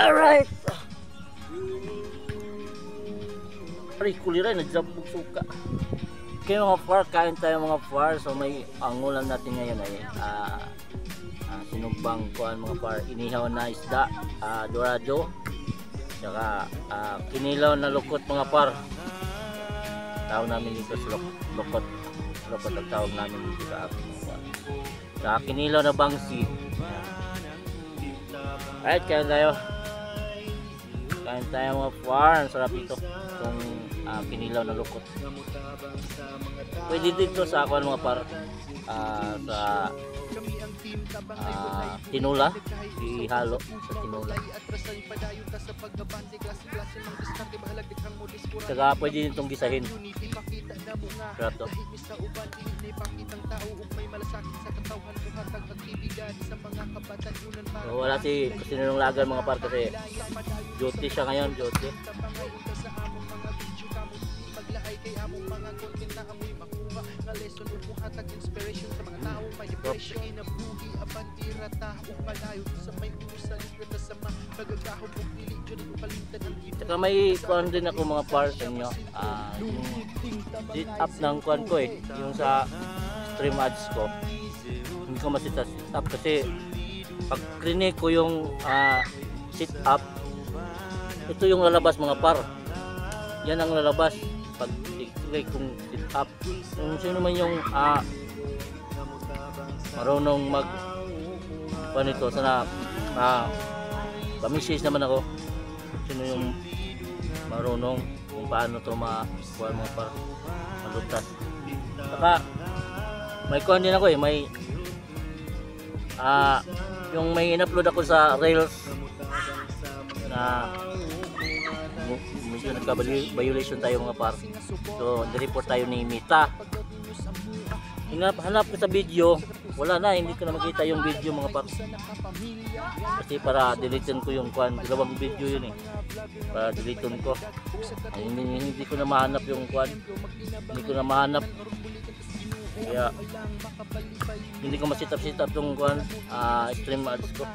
Alright. Aray, kuliray, nagsabog suka. Okay mga par, kain tayo mga par. So may angulan natin ngayon ay sinumbang kuan mga par. Inihaw na isda, dorado. Tsaka kinilaw na lukot mga par. Tawag namin dito sa lukot. Lukot ang tawag namin dito sa akin mga par. Tsaka kinilaw na bangsi. Alright, kain tayo. Kain tayo mga par. Ang sarap ito. Itong kinilaw na lukot. Pwede dito sa ako mga par. Sa tinula, ihalo sa tinula. Saka pwede din itong gisahin. Prato. So, wala si Sinunong Lagan mga par kasi duty siya ngayon, duty. Saka may kuhan din ako mga parts nyo, yung sit up ng kuhan ko yung sa stream ads ko hindi ko masita sit up kasi pag klinik ko yung sit up, ito yung lalabas mga par, yan ang lalabas pag click kong sit up. Kung sino man yung marunong mag panito sana pamisis naman ako sino yung marunong kung paano to makuha mga par malutas. Saka may kuhan din ako may yung may in-upload ako sa Rails na medyo nagka-violation tayo mga par. So nireport tayo ni Mita. Hanap ko sa video, wala na, hindi ko na makita yung video mga par. Kasi para deletein ko yung kuhan, dalawang video yun para deletein ko. Hindi ko na mahanap yung kuhan, hindi ko na mahanap. Kaya hindi ko masitap-sitap yung kuhan, stream ads ko.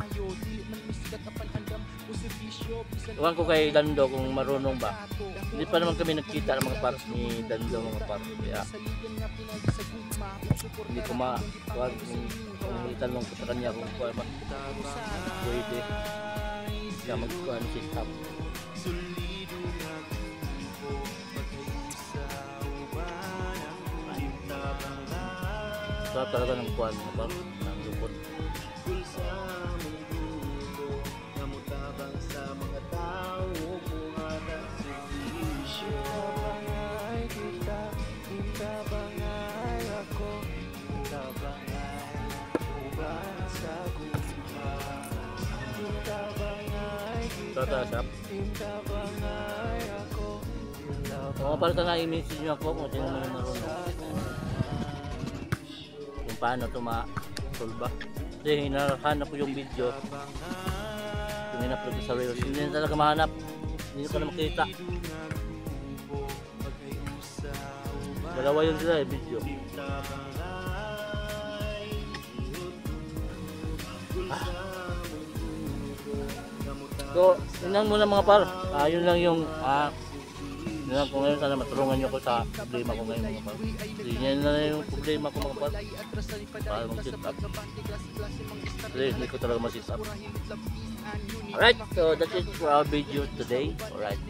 Iwan ko kay Dando kung marunong ba. Hindi pa naman kami nagkita ng mga parts ni Dando mga parts. Kaya hindi ko ma-kuhan kung itanong ko sa kanya kung kuhan ba pwede siya mag-kuhan sit up. So talaga ng kuhan mga parts ng lupot. Sarap. Mga palta na i-message nyo ako kung sino naman marunong kung paano ito ma-solve. Kasi hinahanap ko yung video yung in-upload ko sa Reels, hindi na talaga mahanap, hindi ko na makita. Dalawa yun sila video. So, yun lang muna mga par. Yun lang yung yun lang ko ngayon. Sana matulungan nyo ko sa problema ko ngayon mga par. Yan na yung problema ko mga par. Para mag-sit up. Kasi hindi ko talaga mag-sit up. Alright, so that's it for our video today. Alright.